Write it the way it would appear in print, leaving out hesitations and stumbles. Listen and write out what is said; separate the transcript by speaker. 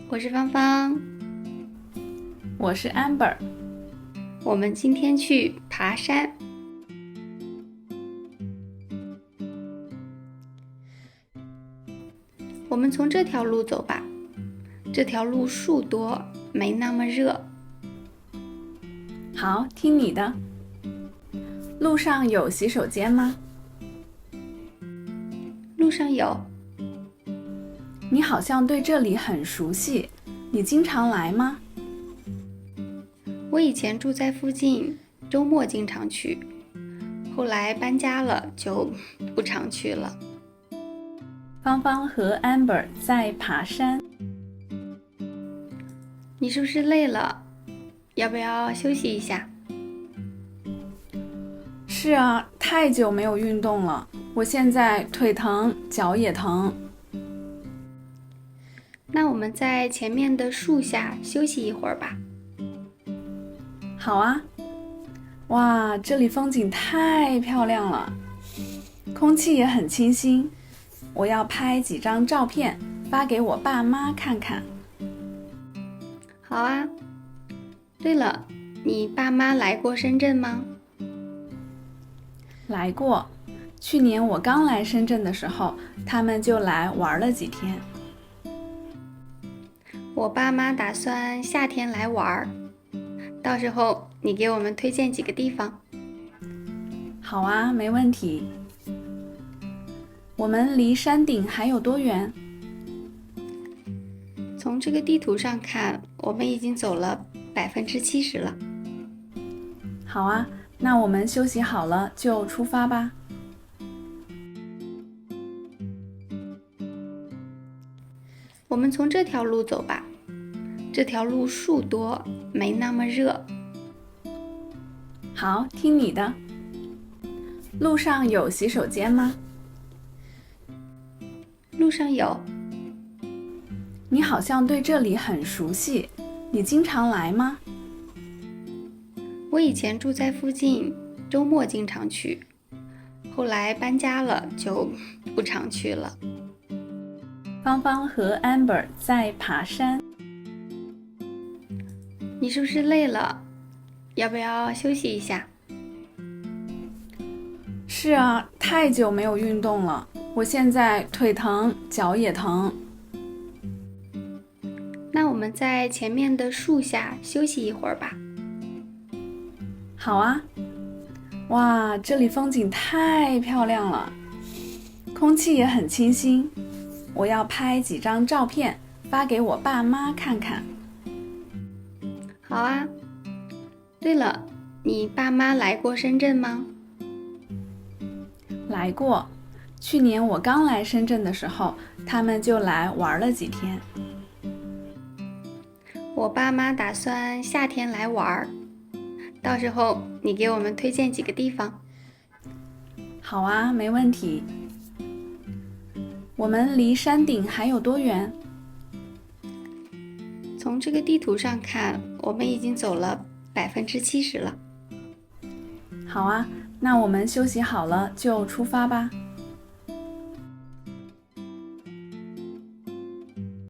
Speaker 1: 我是芳芳，
Speaker 2: 我是 Amber。
Speaker 1: 我们今天去爬山。我们从这条路走吧，这条路树多，没那么热。
Speaker 2: 好，听你的。路上有洗手间吗？
Speaker 1: 路上有。
Speaker 2: 你好像对这里很熟悉，你经常来吗？
Speaker 1: 我以前住在附近，周末经常去，后来搬家了，就不常去了。
Speaker 2: 芳芳和 Amber 在爬山。
Speaker 1: 你是不是累了？要不要休息一下？
Speaker 2: 是啊，太久没有运动了，我现在腿疼，脚也疼。
Speaker 1: 那我们在前面的树下休息一会儿吧。
Speaker 2: 好啊。哇，这里风景太漂亮了，空气也很清新。我要拍几张照片发给我爸妈看看。
Speaker 1: 好啊。对了，你爸妈来过深圳吗？
Speaker 2: 来过，去年我刚来深圳的时候，他们就来玩了几天。
Speaker 1: 我爸妈打算夏天来玩，到时候你给我们推荐几个地方。
Speaker 2: 好啊，没问题。我们离山顶还有多远？
Speaker 1: 从这个地图上看，我们已经走了70%了。
Speaker 2: 好啊，那我们休息好了就出发吧。
Speaker 1: 我们从这条路走吧，这条路树多，没那么热。
Speaker 2: 好，听你的。路上有洗手间吗？
Speaker 1: 路上有。
Speaker 2: 你好像对这里很熟悉，你经常来吗？
Speaker 1: 我以前住在附近，周末经常去，后来搬家了，就不常去了。
Speaker 2: 芳芳和 Amber 在爬山。
Speaker 1: 你是不是累了？要不要休息一下？
Speaker 2: 是啊，太久没有运动了，我现在腿疼，脚也疼。
Speaker 1: 那我们在前面的树下休息一会儿吧。
Speaker 2: 好啊。哇，这里风景太漂亮了，空气也很清新。我要拍几张照片发给我爸妈看看。
Speaker 1: 好啊。对了，你爸妈来过深圳吗？
Speaker 2: 来过，去年我刚来深圳的时候，他们就来玩了几天。
Speaker 1: 我爸妈打算夏天来玩，到时候你给我们推荐几个地方。
Speaker 2: 好啊，没问题。我们离山顶还有多远？
Speaker 1: 从这个地图上看，我们已经走了70%了。
Speaker 2: 好啊，那我们休息好了就出发吧。